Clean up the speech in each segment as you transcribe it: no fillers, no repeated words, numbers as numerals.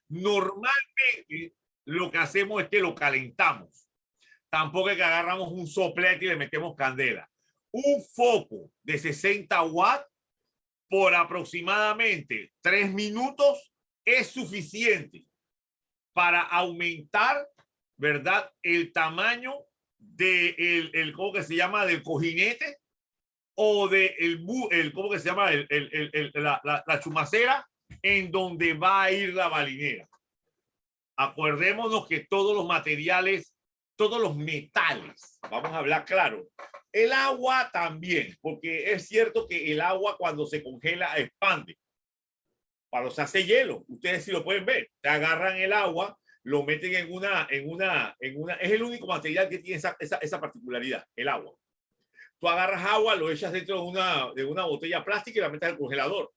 Normalmente lo que hacemos es que lo calentamos. Tampoco es que agarramos un soplete y le metemos candela. Un foco de 60 watts por aproximadamente 3 minutos es suficiente para aumentar, ¿verdad?, el tamaño de ¿cómo que se llama?, del cojinete o de ¿cómo que se llama?, la chumacera en donde va a ir la balinera. Acordémonos que todos los materiales, todos los metales, vamos a hablar claro, el agua también, porque es cierto que el agua cuando se congela expande, cuando se hace hielo, ustedes sí lo pueden ver, te agarran el agua, lo meten en una, es el único material que tiene esa particularidad, el agua. Tú agarras agua, lo echas dentro de una botella plástica y la metes al congelador.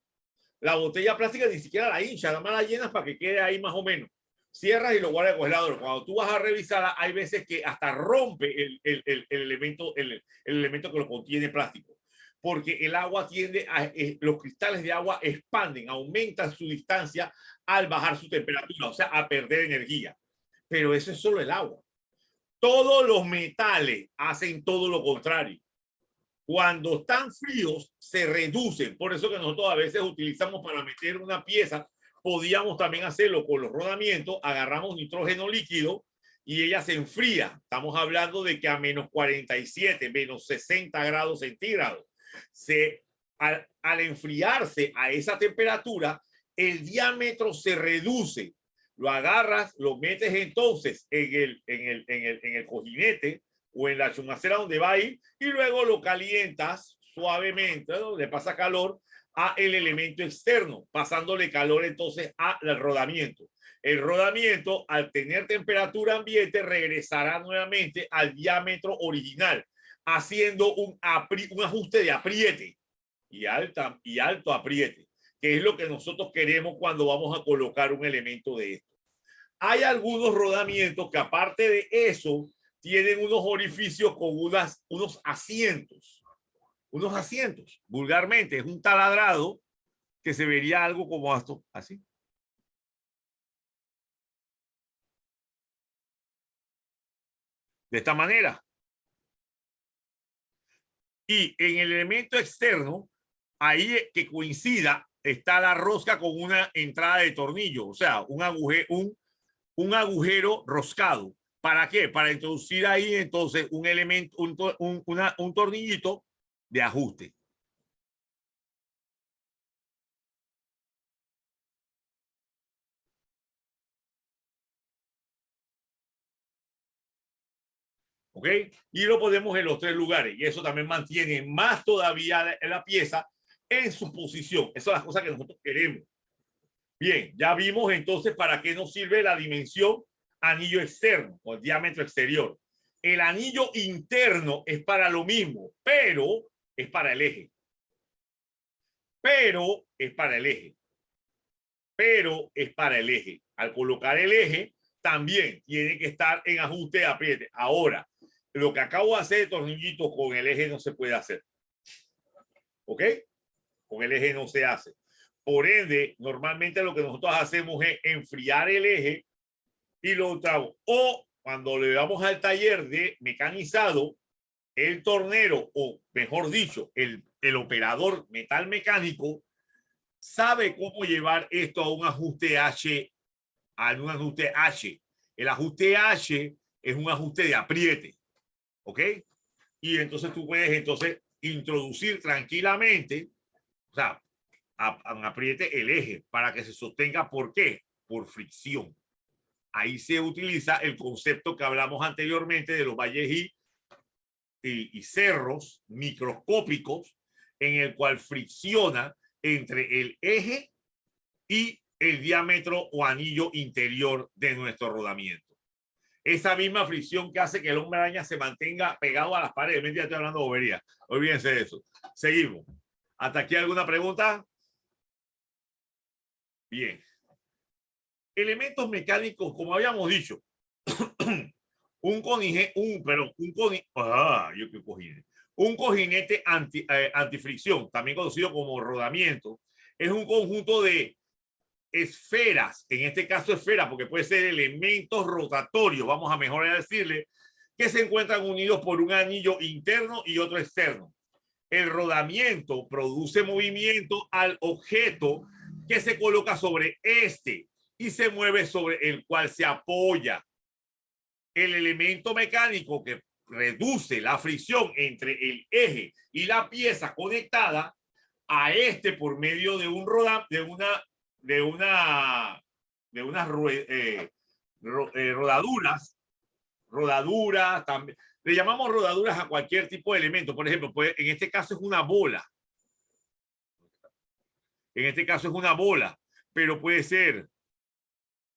La botella plástica ni siquiera la hinchas, nada más la llenas para que quede ahí más o menos. Cierras y lo guardas en el congelador. Cuando tú vas a revisarla, hay veces que hasta rompe el elemento que lo contiene plástico. Porque el agua tiende a, los cristales de agua expanden, aumentan su distancia al bajar su temperatura, o sea, a perder energía. Pero eso es solo el agua. Todos los metales hacen todo lo contrario. Cuando están fríos, se reducen. Por eso que nosotros a veces utilizamos para meter una pieza, podíamos también hacerlo con los rodamientos, agarramos nitrógeno líquido y ella se enfría. Estamos hablando de que a menos 47, menos 60 grados centígrados. Al enfriarse a esa temperatura, el diámetro se reduce. Lo agarras, lo metes entonces en el cojinete o en la chumacera donde va a ir y luego lo calientas suavemente, ¿no? Le pasa calor a el elemento externo, pasándole calor entonces al rodamiento. El rodamiento, al tener temperatura ambiente, regresará nuevamente al diámetro original, haciendo un ajuste de apriete y alto apriete, que es lo que nosotros queremos cuando vamos a colocar un elemento de esto. Hay algunos rodamientos que aparte de eso, tienen unos orificios con unos asientos. Unos asientos. Vulgarmente es un taladrado que se vería algo como esto, así. De esta manera. Y en el elemento externo, ahí que coincida, está la rosca con una entrada de tornillo, o sea, un agujero roscado. ¿Para qué? Para introducir ahí entonces un elemento, un tornillito de ajuste. ¿Ok? Y lo ponemos en los 3 lugares y eso también mantiene más todavía la pieza en su posición. Esas son las cosas que nosotros queremos. Bien, ya vimos entonces para qué nos sirve la dimensión anillo externo o el diámetro exterior. El anillo interno es para lo mismo, pero es para el eje. Pero es para el eje. Pero es para el eje. Al colocar el eje, también tiene que estar en ajuste de apriete. Ahora, lo que acabo de hacer de tornillitos con el eje no se puede hacer. ¿Ok? Con el eje no se hace. Por ende, normalmente lo que nosotros hacemos es enfriar el eje y lo tramos. O cuando le damos al taller de mecanizado, el tornero, o mejor dicho, el operador metal mecánico, sabe cómo llevar esto a un ajuste H, El ajuste H es un ajuste de apriete, ¿ok? Y entonces tú puedes introducir tranquilamente, o sea, apriete el eje para que se sostenga. ¿Por qué? Por fricción. Ahí se utiliza el concepto que hablamos anteriormente de los valles y cerros microscópicos, en el cual fricciona entre el eje y el diámetro o anillo interior de nuestro rodamiento. Esa misma fricción que hace que el hombre araña se mantenga pegado a las paredes. Mentira, estoy hablando de bobería. Olvídense de eso. Seguimos. ¿Hasta aquí alguna pregunta? Bien. Elementos mecánicos, como habíamos dicho. un cojinete antifricción, también conocido como rodamiento, es un conjunto de esferas, en este caso esferas, porque puede ser elementos rotatorios, vamos a mejor decirle, que se encuentran unidos por un anillo interno y otro externo. El rodamiento produce movimiento al objeto que se coloca sobre este y se mueve sobre el cual se apoya. El elemento mecánico que reduce la fricción entre el eje y la pieza conectada a este por medio de un de unas rodaduras también. Le llamamos rodaduras a cualquier tipo de elemento. Por ejemplo, en este caso es una bola. En este caso es una bola, pero puede ser,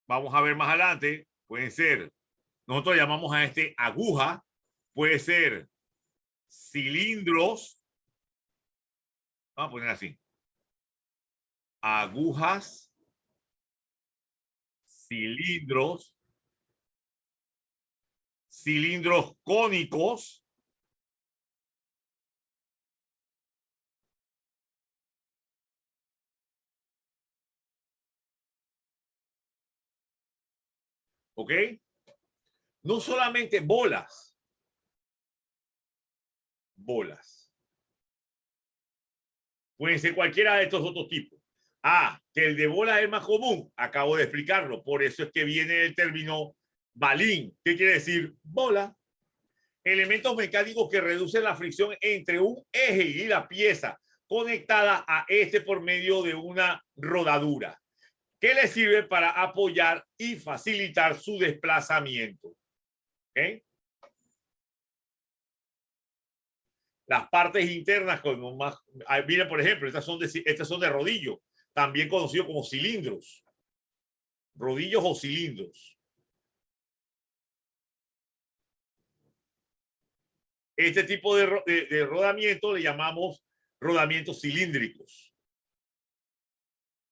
vamos a ver más adelante, pueden ser, nosotros llamamos a este aguja, puede ser cilindros, vamos a poner así, agujas, cilindros, cilindros cónicos, ¿ok? No solamente bolas, bolas. Pueden ser cualquiera de estos otros tipos. Ah, que el de bola es más común, acabo de explicarlo, por eso es que viene el término balín. ¿Qué quiere decir? Bola. Elementos mecánicos que reducen la fricción entre un eje y la pieza conectada a este por medio de una rodadura, que le sirve para apoyar y facilitar su desplazamiento. ¿Okay? Las partes internas, como más, miren, por ejemplo, estas son de rodillo, también conocido como cilindros, rodillos o cilindros. Este tipo de rodamiento le llamamos rodamientos cilíndricos.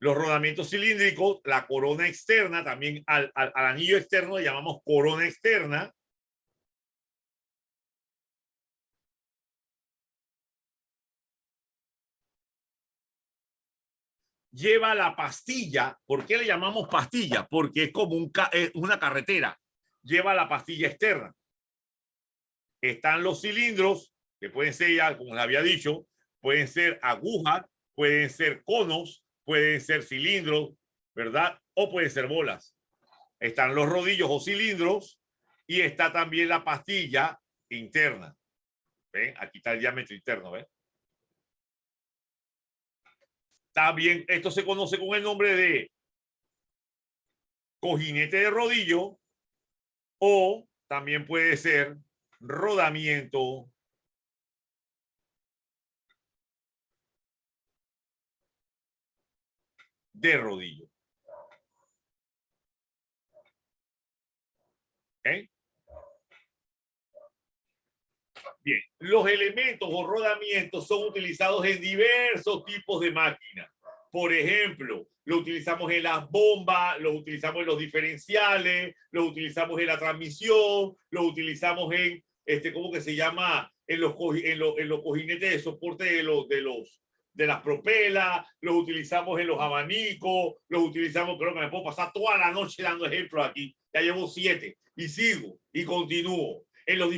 Los rodamientos cilíndricos, la corona externa, también al anillo externo le llamamos corona externa. Lleva la pastilla. ¿Por qué le llamamos pastilla? Porque es como una carretera. Lleva la pastilla externa. Están los cilindros, que pueden ser, ya, como les había dicho, pueden ser agujas, pueden ser conos, pueden ser cilindros, ¿verdad? O pueden ser bolas. Están los rodillos o cilindros y está también la pastilla interna. ¿Ven? Aquí está el diámetro interno, ¿ven? También esto se conoce con el nombre de cojinete de rodillo o también puede ser rodamiento de rodillo. ¿Okay? Bien, los elementos o rodamientos son utilizados en diversos tipos de máquinas. Por ejemplo, lo utilizamos en las bombas, lo utilizamos en los diferenciales, lo utilizamos en la transmisión, lo utilizamos en, ¿cómo que se llama? En los cojinetes de soporte de las propelas, los utilizamos en los abanicos, los utilizamos, creo que me puedo pasar toda la noche dando ejemplos aquí. Ya llevo 7 y sigo y continúo. En los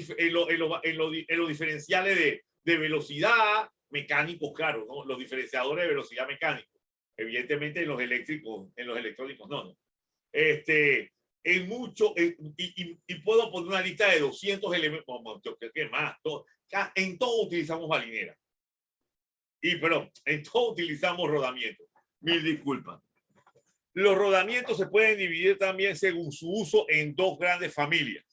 diferenciales de velocidad mecánicos, claro, ¿no? Los diferenciadores de velocidad mecánicos. Evidentemente en los eléctricos, en los electrónicos no. En mucho, y puedo poner una lista de 200 elementos, ¿qué más? En todo utilizamos balinera. Pero en todo utilizamos rodamiento. Mil disculpas. Los rodamientos se pueden dividir también según su uso en dos grandes familias,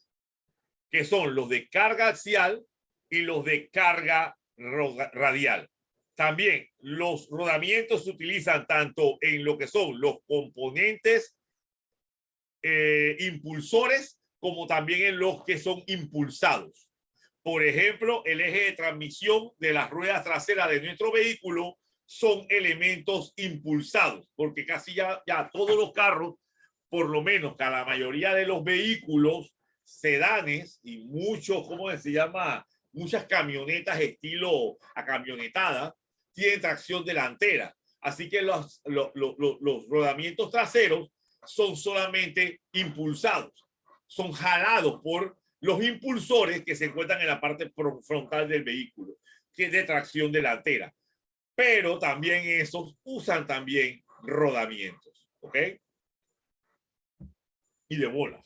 que son los de carga axial y los de carga radial. También los rodamientos se utilizan tanto en lo que son los componentes impulsores como también en los que son impulsados. Por ejemplo, el eje de transmisión de las ruedas traseras de nuestro vehículo son elementos impulsados, porque casi ya todos los carros, por lo menos que la mayoría de los vehículos sedanes y muchos, ¿cómo se llama? Muchas camionetas estilo a camionetada tienen tracción delantera. Así que los rodamientos traseros son solamente impulsados, son jalados por los impulsores que se encuentran en la parte frontal del vehículo, que es de tracción delantera. Pero también esos usan también rodamientos, ¿ok? Y de bolas.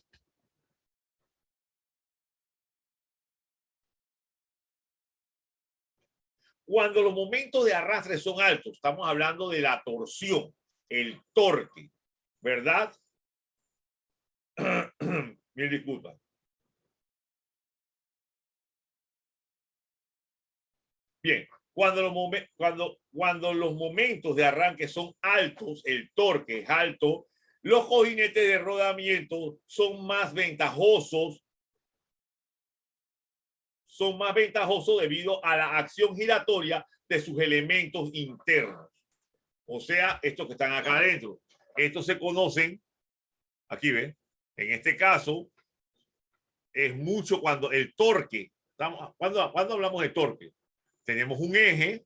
Cuando los momentos de arrastre son altos, estamos hablando de la torsión, el torque, ¿verdad? Mil disculpas. Bien, cuando los momentos de arranque son altos, el torque es alto, los cojinetes de rodamiento son más ventajosos debido a la acción giratoria de sus elementos internos. O sea, estos que están acá adentro. Estos se conocen, aquí ven, en este caso, es mucho cuando el torque, cuando hablamos de torque, tenemos un eje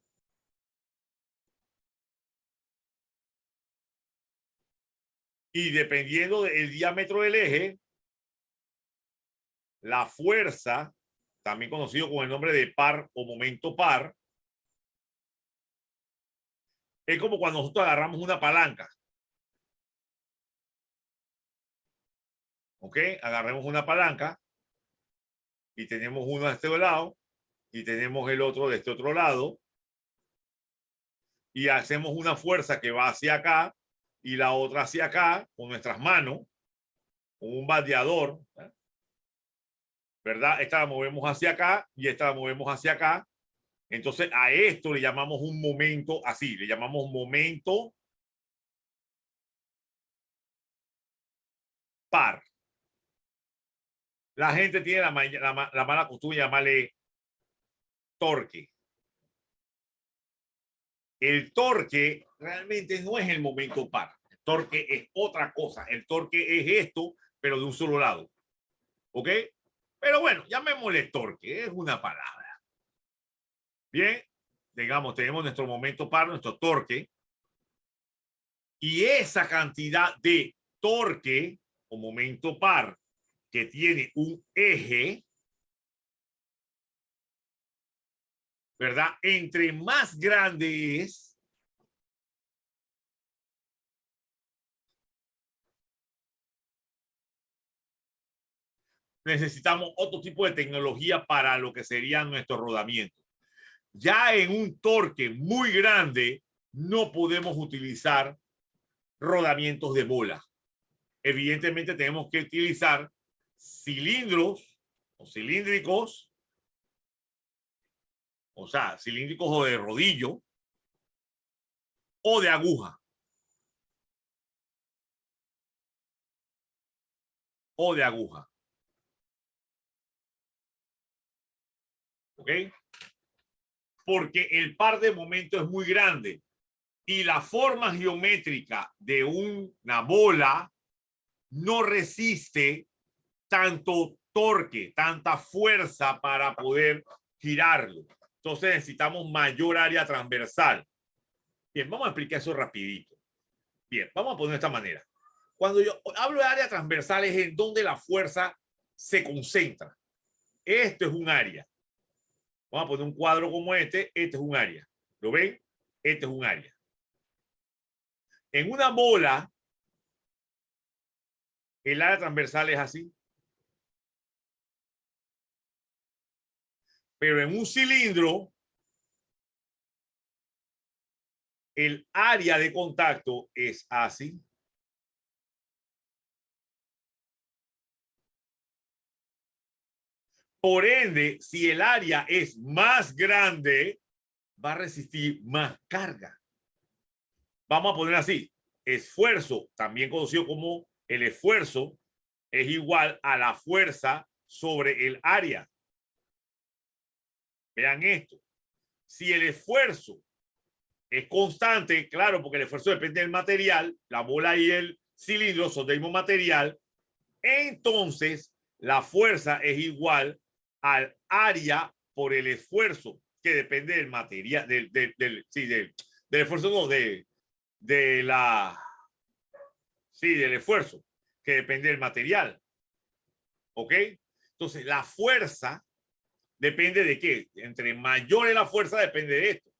y dependiendo del diámetro del eje, la fuerza, también conocido con el nombre de par o momento par, es como cuando nosotros agarramos una palanca. ¿Ok? Agarremos una palanca y tenemos uno de este lado y tenemos el otro de este otro lado y hacemos una fuerza que va hacia acá y la otra hacia acá con nuestras manos, con un vadeador, ¿verdad? Esta la movemos hacia acá y esta la movemos hacia acá. Entonces a esto le llamamos un momento así, le llamamos momento par. La gente tiene la mala costumbre de llamarle torque. El torque realmente no es el momento par. El torque es otra cosa. El torque es esto, pero de un solo lado. ¿Ok? Pero bueno, llamémosle torque. Es una palabra. Bien. Digamos, tenemos nuestro momento par, nuestro torque. Y esa cantidad de torque o momento par que tiene un eje, ¿verdad? Entre más grande es, necesitamos otro tipo de tecnología para lo que sería nuestro rodamiento. Ya en un torque muy grande no podemos utilizar rodamientos de bola. Evidentemente tenemos que utilizar cilindros o cilíndricos, o sea, cilíndricos o de rodillo o de aguja. O de aguja. ¿Ok? Porque el par de momento es muy grande y la forma geométrica de una bola no resiste tanto torque, tanta fuerza para poder girarlo. Entonces necesitamos mayor área transversal. Bien, vamos a explicar eso rapidito. Bien, vamos a poner de esta manera. Cuando yo hablo de área transversal es en donde la fuerza se concentra. Esto es un área. Vamos a poner un cuadro como este. Este es un área. ¿Lo ven? Este es un área. En una bola, el área transversal es así. Pero en un cilindro, el área de contacto es así. Por ende, si el área es más grande, va a resistir más carga. Vamos a poner así, esfuerzo, también conocido como el esfuerzo, es igual a la fuerza sobre el área. Vean esto. Si el esfuerzo es constante, claro, porque el esfuerzo depende del material, la bola y el cilindro son del mismo material, entonces la fuerza es igual al área por el esfuerzo, que depende del material, del esfuerzo, no, de del esfuerzo, que depende del material. ¿Ok? Entonces, la fuerza depende de qué. Entre mayor es la fuerza, depende de esto.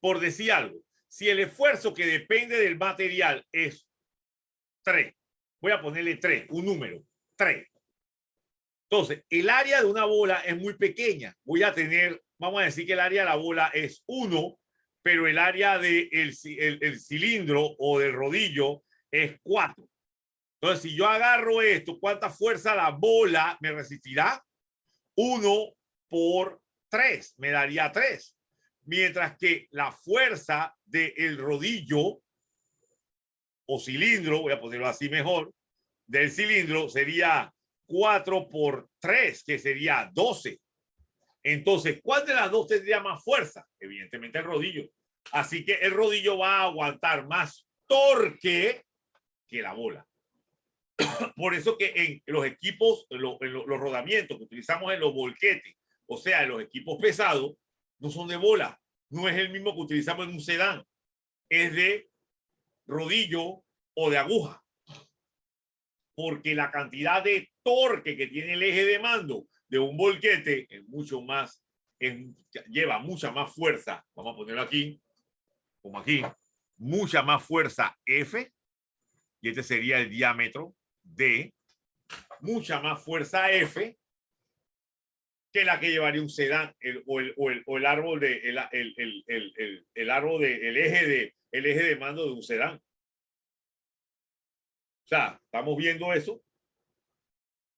Por decir algo, si el esfuerzo que depende del material es 3, voy a ponerle 3, un número, 3. Entonces, el área de una bola es muy pequeña. Voy a tener, vamos a decir que el área de la bola es 1, pero el área del el cilindro o del rodillo es 4. Entonces, si yo agarro esto, ¿cuánta fuerza la bola me resistirá? 1 por 3, me daría 3. Mientras que la fuerza del rodillo o cilindro, voy a ponerlo así mejor, del cilindro sería 4 por 3, que sería 12. Entonces, ¿cuál de las dos tendría más fuerza? Evidentemente el rodillo. Así que el rodillo va a aguantar más torque que la bola. Por eso que en los equipos, los rodamientos que utilizamos en los volquetes, o sea, en los equipos pesados, no son de bola. No es el mismo que utilizamos en un sedán. Es de rodillo o de aguja. Porque la cantidad de torque que tiene el eje de mando de un volquete es mucho más, lleva mucha más fuerza. Vamos a ponerlo aquí, como aquí, mucha más fuerza F, y este sería el diámetro D, mucha más fuerza F que la que llevaría un sedán o el árbol de el árbol de el eje de mando de un sedán. O sea, estamos viendo eso.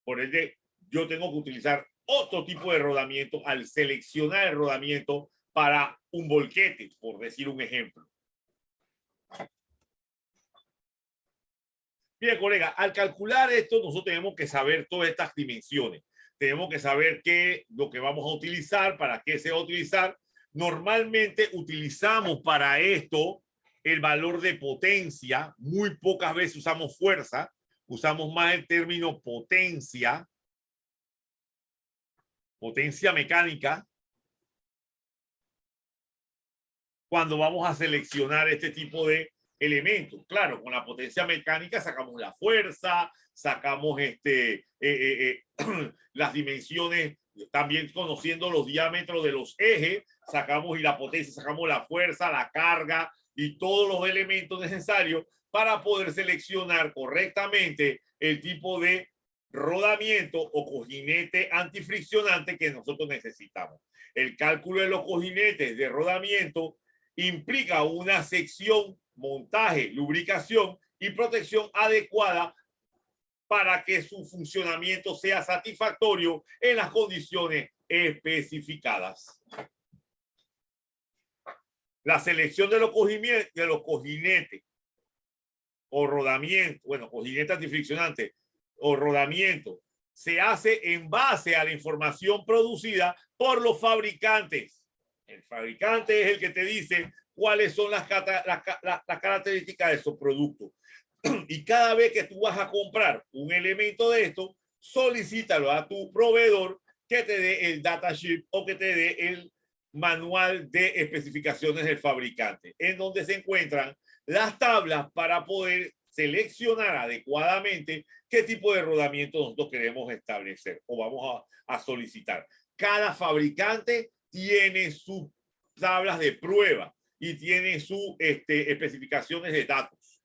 Por ende, yo tengo que utilizar otro tipo de rodamiento al seleccionar el rodamiento para un volquete, por decir un ejemplo. Bien, colega, al calcular esto, nosotros tenemos que saber todas estas dimensiones. Tenemos que saber qué lo que vamos a utilizar, para qué se va a utilizar. Normalmente utilizamos para esto el valor de potencia. Muy pocas veces usamos fuerza. Usamos más el término potencia mecánica, cuando vamos a seleccionar este tipo de elementos. Claro, con la potencia mecánica sacamos la fuerza, sacamos las dimensiones, también conociendo los diámetros de los ejes, sacamos y la potencia, sacamos la fuerza, la carga y todos los elementos necesarios para poder seleccionar correctamente el tipo de rodamiento o cojinete antifriccionante que nosotros necesitamos. El cálculo de los cojinetes de rodamiento implica una sección, montaje, lubricación y protección adecuada para que su funcionamiento sea satisfactorio en las condiciones especificadas. La selección de los cojinetes o rodamiento, bueno, cojinete antifriccionante o rodamiento, se hace en base a la información producida por los fabricantes. El fabricante es el que te dice cuáles son las características de su producto. Y cada vez que tú vas a comprar un elemento de esto, solicítalo a tu proveedor que te dé el datasheet o que te dé el manual de especificaciones del fabricante, en donde se encuentran las tablas para poder seleccionar adecuadamente qué tipo de rodamiento nosotros queremos establecer o vamos a solicitar. Cada fabricante tiene sus tablas de prueba y tiene sus especificaciones de datos.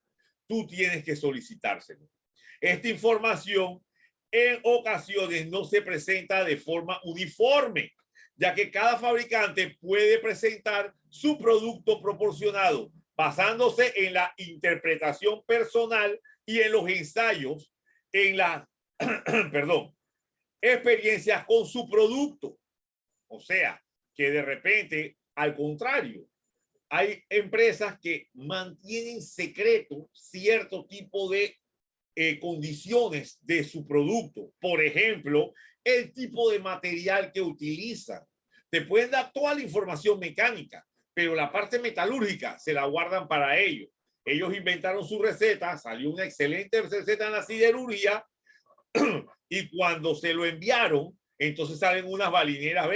Tú tienes que solicitárselo. Esta información en ocasiones no se presenta de forma uniforme, ya que cada fabricante puede presentar su producto proporcionado basándose en la interpretación personal y en los ensayos, en las experiencias con su producto. O sea, que de repente, al contrario, hay empresas que mantienen secreto cierto tipo de condiciones de su producto. Por ejemplo, el tipo de material que utilizan. Te pueden dar toda la información mecánica, pero la parte metalúrgica se la guardan para ellos. Ellos inventaron su receta, salió una excelente receta en la siderurgia y cuando se lo enviaron, entonces salen unas balineras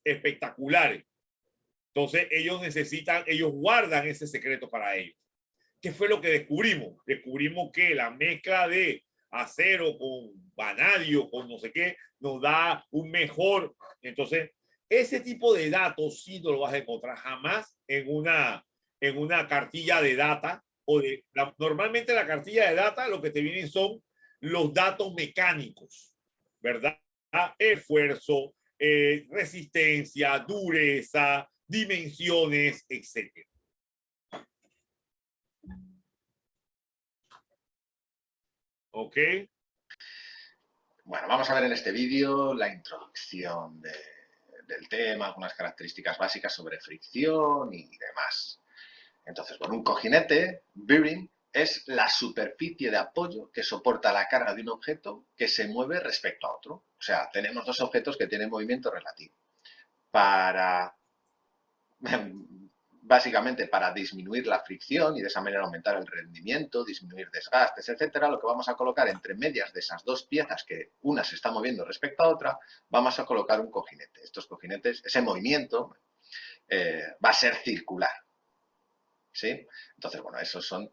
espectaculares. Entonces ellos guardan ese secreto para ellos. ¿qué fue lo que descubrimos? Descubrimos que la mezcla de acero con vanadio, con no sé qué, nos da un mejor. Entonces, ese tipo de datos sí no lo vas a encontrar jamás en una cartilla de data. Normalmente la cartilla de data lo que te vienen son los datos mecánicos, ¿verdad? Esfuerzo, resistencia, dureza, dimensiones, etcétera. ¿Ok? Bueno, vamos a ver en este vídeo la introducción del tema, algunas características básicas sobre fricción y demás. Entonces, bueno, un cojinete, bearing, es la superficie de apoyo que soporta la carga de un objeto que se mueve respecto a otro. O sea, tenemos dos objetos que tienen movimiento relativo. Básicamente para disminuir la fricción y de esa manera aumentar el rendimiento, disminuir desgastes, etcétera, lo que vamos a colocar entre medias de esas dos piezas que una se está moviendo respecto a otra, vamos a colocar un cojinete. Estos cojinetes, ese movimiento va a ser circular. ¿Sí? Entonces, bueno, esos son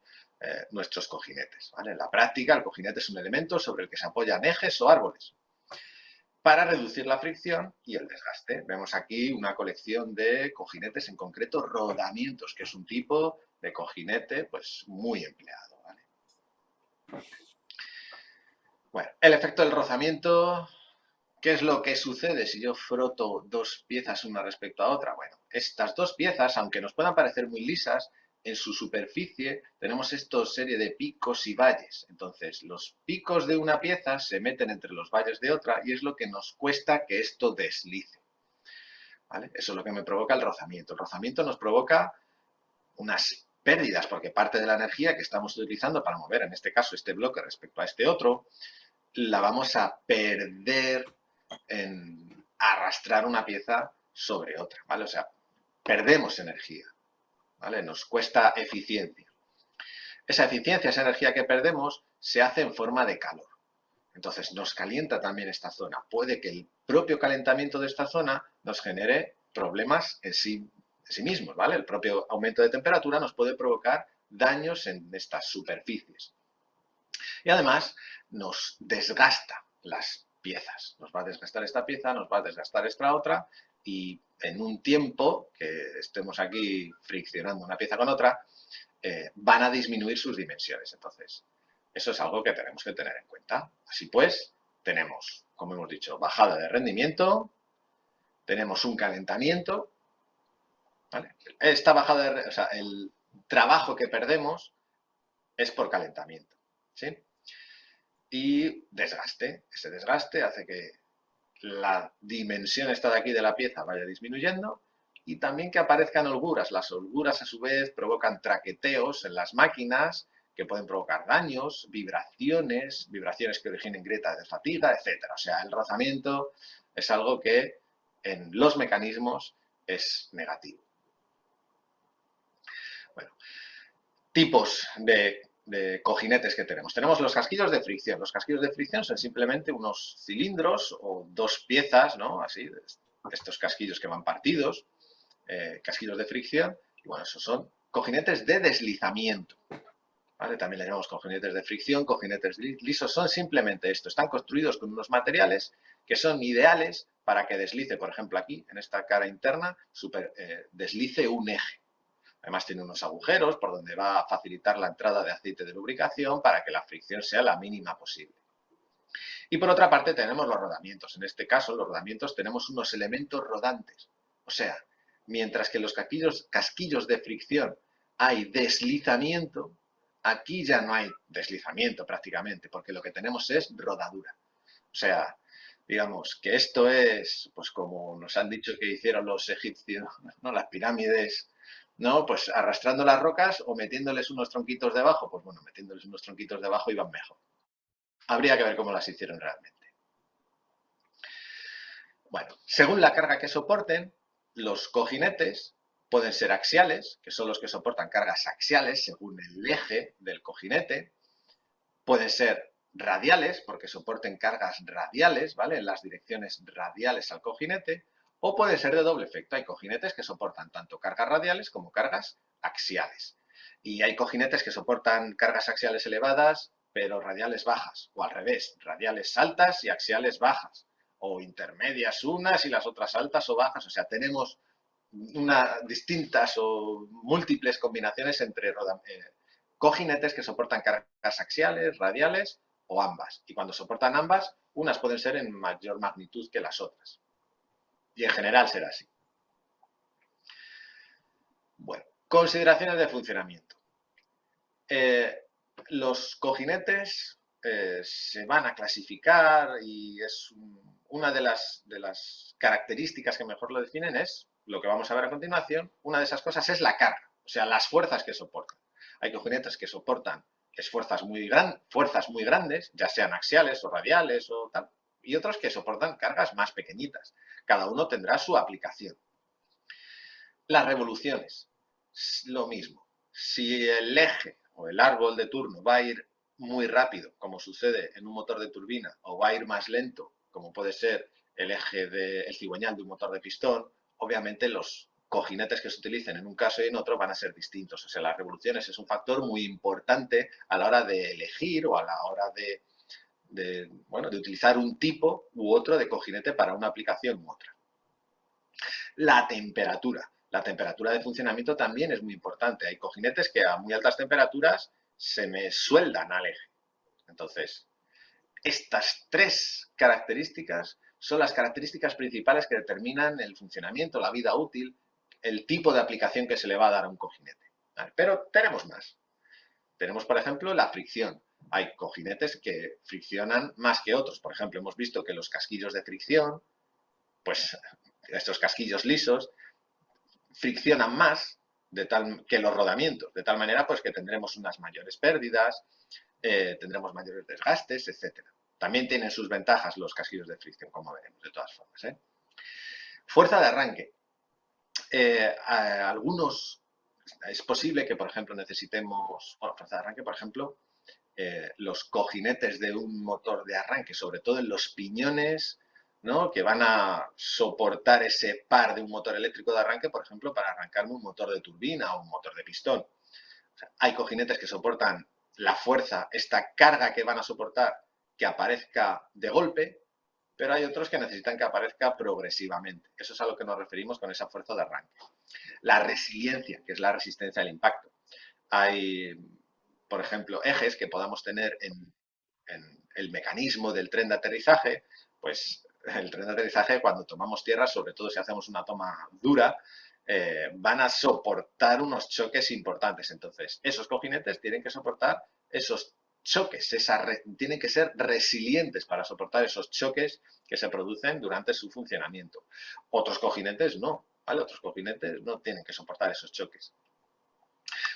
nuestros cojinetes. ¿Vale? En la práctica, el cojinete es un elemento sobre el que se apoyan ejes o árboles para reducir la fricción y el desgaste. Vemos aquí una colección de cojinetes, en concreto rodamientos, que es un tipo de cojinete pues muy empleado. ¿Vale? Bueno, el efecto del rozamiento, ¿qué es lo que sucede si yo froto dos piezas una respecto a otra? Bueno, estas dos piezas, aunque nos puedan parecer muy lisas, en su superficie tenemos esta serie de picos y valles. Entonces, los picos de una pieza se meten entre los valles de otra y es lo que nos cuesta que esto deslice. ¿Vale? Eso es lo que me provoca el rozamiento. El rozamiento nos provoca unas pérdidas, porque parte de la energía que estamos utilizando para mover, en este caso, este bloque respecto a este otro, la vamos a perder en arrastrar una pieza sobre otra, ¿vale? O sea, perdemos energía, ¿vale? Nos cuesta eficiencia. Esa eficiencia, esa energía que perdemos, se hace en forma de calor. Entonces, nos calienta también esta zona. Puede que el propio calentamiento de esta zona nos genere problemas en sí mismos, ¿vale? El propio aumento de temperatura nos puede provocar daños en estas superficies. Y además, nos desgasta las piezas. Nos va a desgastar esta pieza, nos va a desgastar esta otra, y en un tiempo que estemos aquí friccionando una pieza con otra, van a disminuir sus dimensiones. Entonces, eso es algo que tenemos que tener en cuenta. Así pues, tenemos, como hemos dicho, bajada de rendimiento, tenemos un calentamiento, ¿vale? Esta bajada de, o sea, el trabajo que perdemos es por calentamiento, ¿sí? Y desgaste. Ese desgaste hace que la dimensión esta de aquí de la pieza vaya disminuyendo y también que aparezcan holguras. Las holguras, a su vez, provocan traqueteos en las máquinas que pueden provocar daños, vibraciones que originen grietas de fatiga, etc. O sea, el rozamiento es algo que en los mecanismos es negativo. Bueno, tipos de cojinetes que tenemos. Tenemos los casquillos de fricción. Los casquillos de fricción son simplemente unos cilindros o dos piezas, ¿no? Así, estos casquillos que van partidos, casquillos de fricción. Y bueno, esos son cojinetes de deslizamiento. ¿Vale? También le llamamos cojinetes de fricción, cojinetes lisos. Son simplemente esto. Están construidos con unos materiales que son ideales para que deslice, por ejemplo, aquí, en esta cara interna, deslice un eje. Además tiene unos agujeros por donde va a facilitar la entrada de aceite de lubricación para que la fricción sea la mínima posible. Y por otra parte tenemos los rodamientos. En este caso, los rodamientos tenemos unos elementos rodantes. O sea, mientras que en los casquillos de fricción hay deslizamiento, aquí ya no hay deslizamiento prácticamente, porque lo que tenemos es rodadura. O sea, digamos que esto es, pues como nos han dicho que hicieron los egipcios, ¿no? Las pirámides, ¿no? Pues arrastrando las rocas o metiéndoles unos tronquitos debajo. Pues bueno, metiéndoles unos tronquitos debajo iban mejor. Habría que ver cómo las hicieron realmente. Bueno, según la carga que soporten, los cojinetes pueden ser axiales, que son los que soportan cargas axiales según el eje del cojinete. Pueden ser radiales, porque soporten cargas radiales, ¿vale? En las direcciones radiales al cojinete. O pueden ser de doble efecto. Hay cojinetes que soportan tanto cargas radiales como cargas axiales. Y hay cojinetes que soportan cargas axiales elevadas, pero radiales bajas, o al revés, radiales altas y axiales bajas, o intermedias unas y las otras altas o bajas. O sea, tenemos distintas o múltiples combinaciones entre cojinetes que soportan cargas axiales, radiales o ambas. Y cuando soportan ambas, unas pueden ser en mayor magnitud que las otras. Y en general será así. Bueno, consideraciones de funcionamiento. Los cojinetes se van a clasificar y es una de las características que mejor lo definen es lo que vamos a ver a continuación. Una de esas cosas es la carga, o sea, las fuerzas que soportan. Hay cojinetes que soportan fuerzas muy grandes, ya sean axiales o radiales o tal, y otros que soportan cargas más pequeñitas. Cada uno tendrá su aplicación. Las revoluciones, lo mismo. Si el eje o el árbol de turno va a ir muy rápido, como sucede en un motor de turbina, o va a ir más lento, como puede ser el eje del cigüeñal de un motor de pistón, obviamente los cojinetes que se utilicen en un caso y en otro van a ser distintos. O sea, las revoluciones es un factor muy importante a la hora de elegir o a la hora de utilizar un tipo u otro de cojinete para una aplicación u otra. La temperatura. La temperatura de funcionamiento también es muy importante. Hay cojinetes que a muy altas temperaturas se me sueldan al eje. Entonces, estas tres características son las características principales que determinan el funcionamiento, la vida útil, el tipo de aplicación que se le va a dar a un cojinete. ¿Vale? Pero tenemos más. Tenemos, por ejemplo, la fricción. Hay cojinetes que friccionan más que otros. Por ejemplo, hemos visto que los casquillos de fricción, pues estos casquillos lisos, friccionan más que los rodamientos, de tal manera pues que tendremos unas mayores pérdidas, tendremos mayores desgastes, etc. También tienen sus ventajas los casquillos de fricción, como veremos, de todas formas. Fuerza de arranque. Algunos, es posible que, por ejemplo, necesitemos, fuerza de arranque, por ejemplo, los cojinetes de un motor de arranque, sobre todo en los piñones, ¿no? Que van a soportar ese par de un motor eléctrico de arranque, por ejemplo, para arrancarme un motor de turbina o un motor de pistón. O sea, hay cojinetes que soportan la fuerza, esta carga que van a soportar, que aparezca de golpe, pero hay otros que necesitan que aparezca progresivamente. Eso es a lo que nos referimos con esa fuerza de arranque. La resiliencia, que es la resistencia al impacto. Hay, por ejemplo, ejes que podamos tener en el mecanismo del tren de aterrizaje, pues el tren de aterrizaje cuando tomamos tierra, sobre todo si hacemos una toma dura, van a soportar unos choques importantes. Entonces, esos cojinetes tienen que soportar esos choques, tienen que ser resilientes para soportar esos choques que se producen durante su funcionamiento. Otros cojinetes no, ¿vale? Otros cojinetes no tienen que soportar esos choques.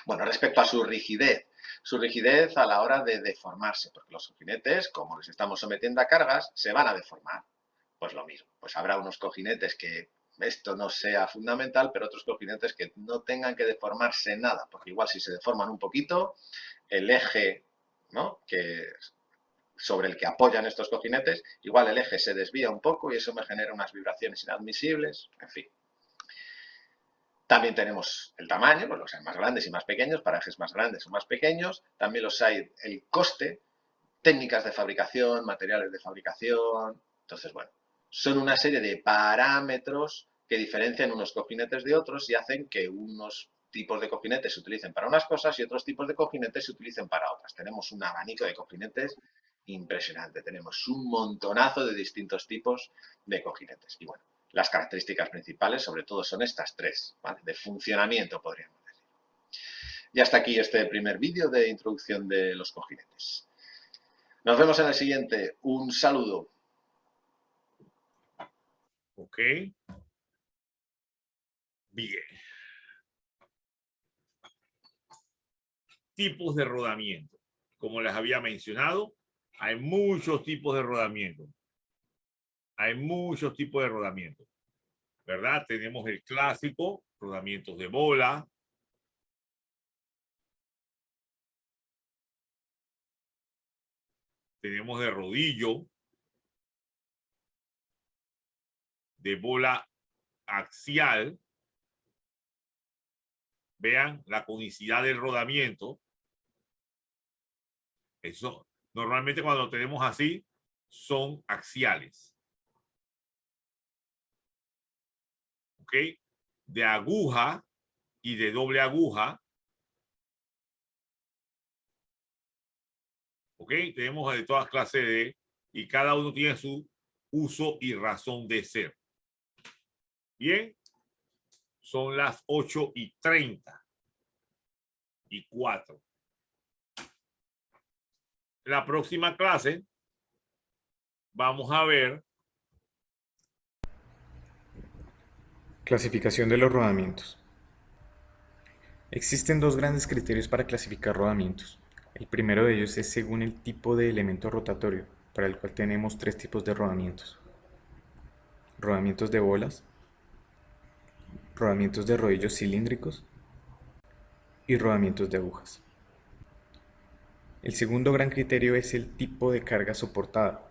Bueno, respecto a su rigidez a la hora de deformarse, porque los cojinetes, como les estamos sometiendo a cargas, se van a deformar. Pues lo mismo, pues habrá unos cojinetes que esto no sea fundamental, pero otros cojinetes que no tengan que deformarse nada, porque igual si se deforman un poquito, el eje, ¿no?, sobre el que apoyan estos cojinetes, igual el eje se desvía un poco y eso me genera unas vibraciones inadmisibles, en fin. También tenemos el tamaño, pues los hay más grandes y más pequeños, para ejes más grandes o más pequeños. También los hay el coste, técnicas de fabricación, materiales de fabricación. Entonces, bueno, son una serie de parámetros que diferencian unos cojinetes de otros y hacen que unos tipos de cojinetes se utilicen para unas cosas y otros tipos de cojinetes se utilicen para otras. Tenemos un abanico de cojinetes impresionante. Tenemos un montonazo de distintos tipos de cojinetes. Y bueno, las características principales, sobre todo, son estas tres, ¿vale? De funcionamiento, podríamos decir. Y hasta aquí este primer vídeo de introducción de los cojinetes. Nos vemos en el siguiente. Un saludo. Ok. Bien. Tipos de rodamiento. Como les había mencionado, hay muchos tipos de rodamiento. Hay muchos tipos de rodamiento, ¿verdad? Tenemos el clásico, rodamientos de bola. Tenemos de rodillo, de bola axial, Vean la conicidad del rodamiento. Eso, normalmente cuando lo tenemos así, son axiales. ¿Ok? De aguja y de doble aguja. ¿Ok? Tenemos de todas clases de, y cada uno tiene su uso y razón de ser. Bien, son las 8:34. La próxima clase vamos a ver clasificación de los rodamientos. Existen dos grandes criterios para clasificar rodamientos. El primero de ellos es según el tipo de elemento rotatorio, para el cual tenemos tres tipos de rodamientos. Rodamientos de bolas, rodamientos de rodillos cilíndricos y rodamientos de agujas. El segundo gran criterio es el tipo de carga soportada.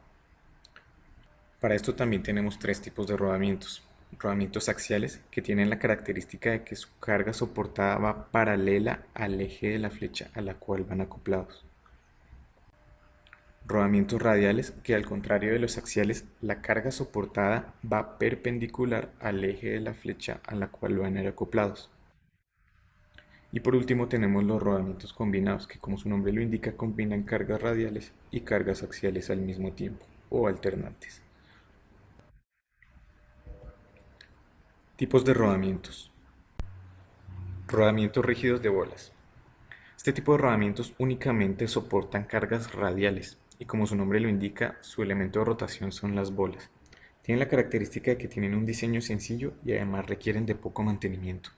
Para esto también tenemos tres tipos de rodamientos. Rodamientos axiales, que tienen la característica de que su carga soportada va paralela al eje de la flecha a la cual van acoplados. Rodamientos radiales, que al contrario de los axiales, la carga soportada va perpendicular al eje de la flecha a la cual van a ir acoplados. Y por último tenemos los rodamientos combinados, que como su nombre lo indica, combinan cargas radiales y cargas axiales al mismo tiempo, o alternantes. Tipos de rodamientos. Rodamientos rígidos de bolas. Este tipo de rodamientos únicamente soportan cargas radiales y como su nombre lo indica, su elemento de rotación son las bolas. Tienen la característica de que tienen un diseño sencillo y además requieren de poco mantenimiento.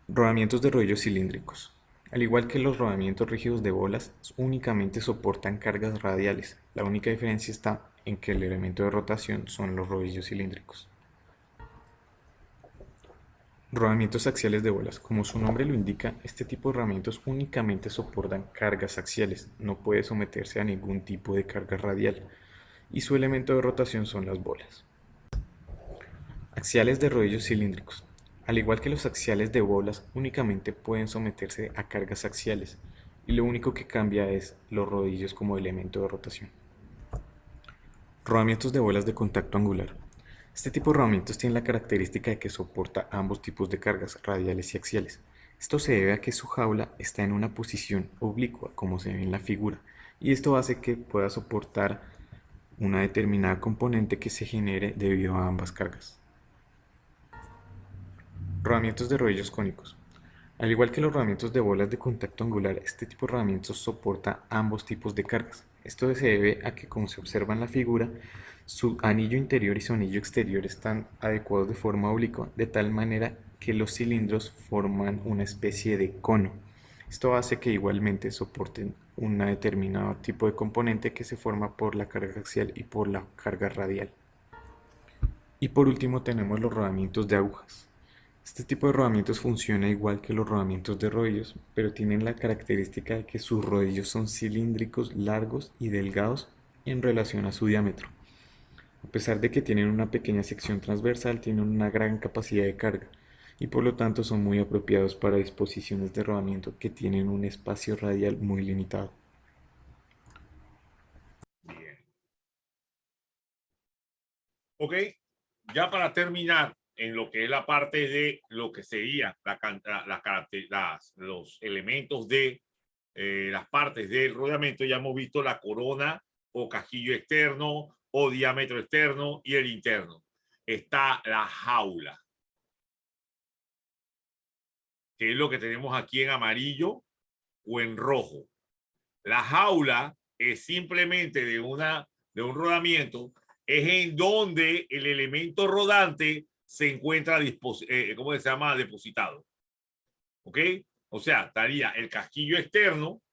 Rodamientos de rodillos cilíndricos. Al igual que los rodamientos rígidos de bolas, únicamente soportan cargas radiales. La única diferencia está en que el elemento de rotación son los rodillos cilíndricos. Rodamientos axiales de bolas. Como su nombre lo indica, este tipo de rodamientos únicamente soportan cargas axiales, no puede someterse a ningún tipo de carga radial, y su elemento de rotación son las bolas. Axiales de rodillos cilíndricos. Al igual que los axiales de bolas, únicamente pueden someterse a cargas axiales, y lo único que cambia es los rodillos como elemento de rotación. Rodamientos de bolas de contacto angular. Este tipo de rodamientos tiene la característica de que soporta ambos tipos de cargas, radiales y axiales. Esto se debe a que su jaula está en una posición oblicua, como se ve en la figura, y esto hace que pueda soportar una determinada componente que se genere debido a ambas cargas. Rodamientos de rodillos cónicos. Al igual que los rodamientos de bolas de contacto angular, este tipo de rodamientos soporta ambos tipos de cargas. Esto se debe a que, como se observa en la figura, su anillo interior y su anillo exterior están adecuados de forma oblicua, de tal manera que los cilindros forman una especie de cono. Esto hace que igualmente soporten un determinado tipo de componente que se forma por la carga axial y por la carga radial. Y por último tenemos los rodamientos de agujas. Este tipo de rodamientos funciona igual que los rodamientos de rodillos, pero tienen la característica de que sus rodillos son cilíndricos, largos y delgados en relación a su diámetro. A pesar de que tienen una pequeña sección transversal, tienen una gran capacidad de carga y por lo tanto son muy apropiados para disposiciones de rodamiento que tienen un espacio radial muy limitado. bien. Ok, ya para terminar, en lo que es la parte de lo que sería los elementos de las partes del rodamiento, ya hemos visto la corona o cajillo externo o diámetro externo y el interno. Está la jaula, que es lo que tenemos aquí en amarillo o en rojo. La jaula es simplemente de un rodamiento, es en donde el elemento rodante se encuentra, ¿cómo se llama? Depositado. ¿Ok? O sea, estaría el casquillo externo,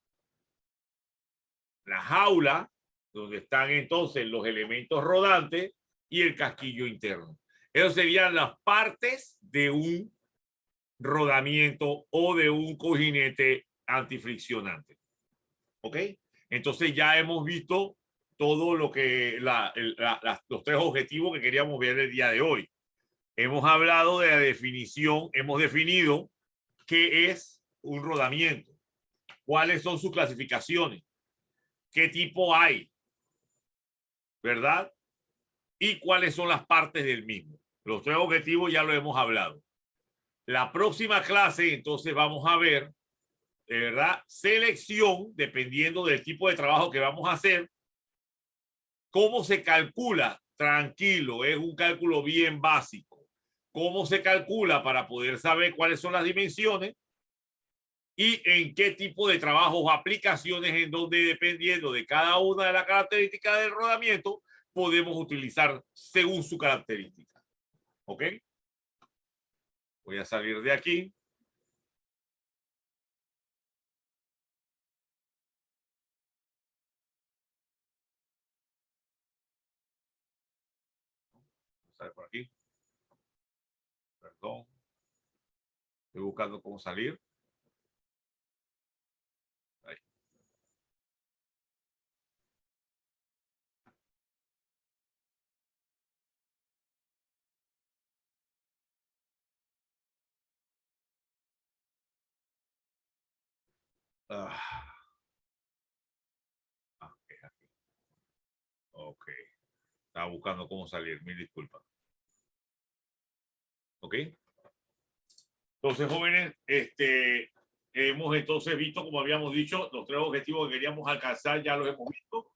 la jaula, donde están entonces los elementos rodantes, y el casquillo interno. Esas serían las partes de un rodamiento o de un cojinete antifriccionante. ¿Ok? Entonces ya hemos visto todo lo que los tres objetivos que queríamos ver el día de hoy. Hemos hablado de la definición, hemos definido qué es un rodamiento, cuáles son sus clasificaciones, qué tipo hay, ¿verdad? Y cuáles son las partes del mismo. Los tres objetivos ya lo hemos hablado. La próxima clase, entonces, vamos a ver, de verdad, selección, dependiendo del tipo de trabajo que vamos a hacer, cómo se calcula, tranquilo, es un cálculo bien básico, cómo se calcula para poder saber cuáles son las dimensiones y en qué tipo de trabajos o aplicaciones en donde, dependiendo de cada una de las características del rodamiento, podemos utilizar según su característica. ¿Ok? Voy a salir de aquí. Vamos a ver por aquí. Perdón. Estoy buscando cómo salir. Ahí. Aquí. Ok. Estaba buscando cómo salir. Mil disculpas. Ok. Entonces, jóvenes, hemos entonces visto, como habíamos dicho, los tres objetivos que queríamos alcanzar, ya los hemos visto.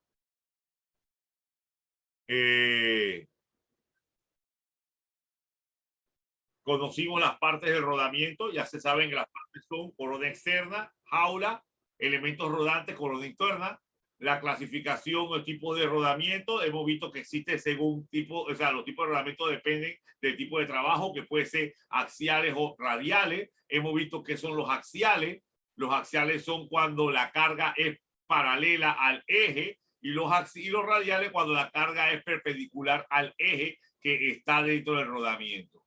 Conocimos las partes del rodamiento, ya se saben que las partes son corona externa, jaula, elementos rodantes, corona interna. La clasificación o el tipo de rodamiento, hemos visto que existe según tipo, o sea, los tipos de rodamiento dependen del tipo de trabajo, que puede ser axiales o radiales. Hemos visto que son los axiales. Los axiales son cuando la carga es paralela al eje y los radiales cuando la carga es perpendicular al eje que está dentro del rodamiento.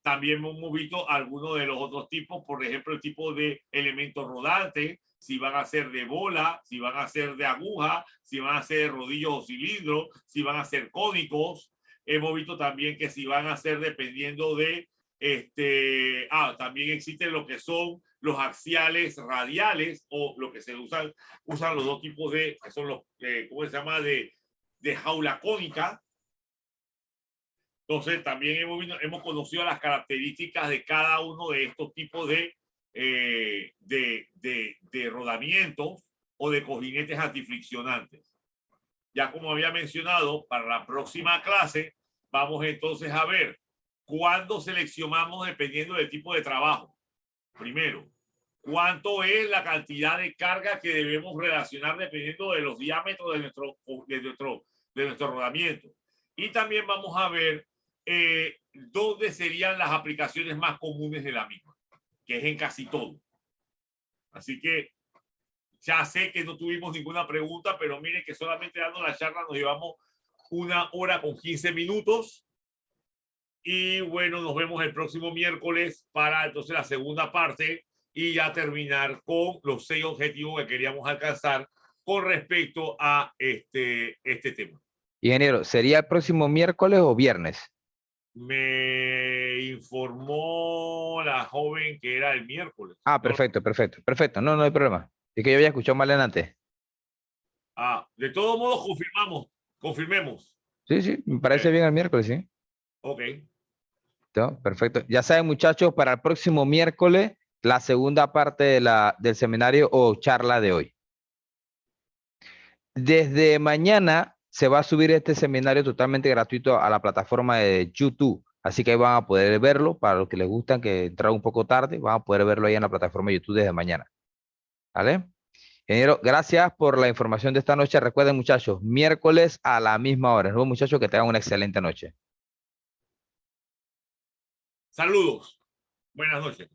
También hemos visto algunos de los otros tipos, por ejemplo, el tipo de elementos rodantes, si van a ser de bola, si van a ser de aguja, si van a ser rodillos o cilindros, si van a ser cónicos. Hemos visto también que si van a ser dependiendo de, también existen lo que son los axiales radiales o lo que se usan los dos tipos de, que son los, ¿cómo se llama? De jaula cónica. Entonces, también hemos conocido las características de cada uno de estos tipos de rodamientos o de cojinetes antifriccionantes. Ya como había mencionado, para la próxima clase vamos entonces a ver cuándo seleccionamos dependiendo del tipo de trabajo. Primero, cuánto es la cantidad de carga que debemos relacionar dependiendo de los diámetros de nuestro rodamiento. Y también vamos a ver dónde serían las aplicaciones más comunes de la misma, que es en casi todo. Así que ya sé que no tuvimos ninguna pregunta, pero miren que solamente dando la charla nos llevamos 1 hora con 15 minutos. Y bueno, nos vemos el próximo miércoles para entonces la segunda parte y ya terminar con los 6 objetivos que queríamos alcanzar con respecto a este tema. Ingeniero, ¿sería el próximo miércoles o viernes? Me informó la joven que era el miércoles. Ah, perfecto, perfecto, perfecto. No, no hay problema. Es que yo había escuchado mal en antes. De todos modos, confirmemos. Sí, sí, me parece bien el miércoles, sí. Ok. ¿No? Perfecto. Ya saben, muchachos, para el próximo miércoles, la segunda parte del seminario o charla de hoy. Desde mañana se va a subir este seminario totalmente gratuito a la plataforma de YouTube. Así que ahí van a poder verlo. Para los que les gustan que entrar un poco tarde, van a poder verlo ahí en la plataforma de YouTube desde mañana. ¿Vale? Ingeniero, gracias por la información de esta noche. Recuerden, muchachos, miércoles a la misma hora. Nos vemos, muchachos, que tengan una excelente noche. Saludos. Buenas noches.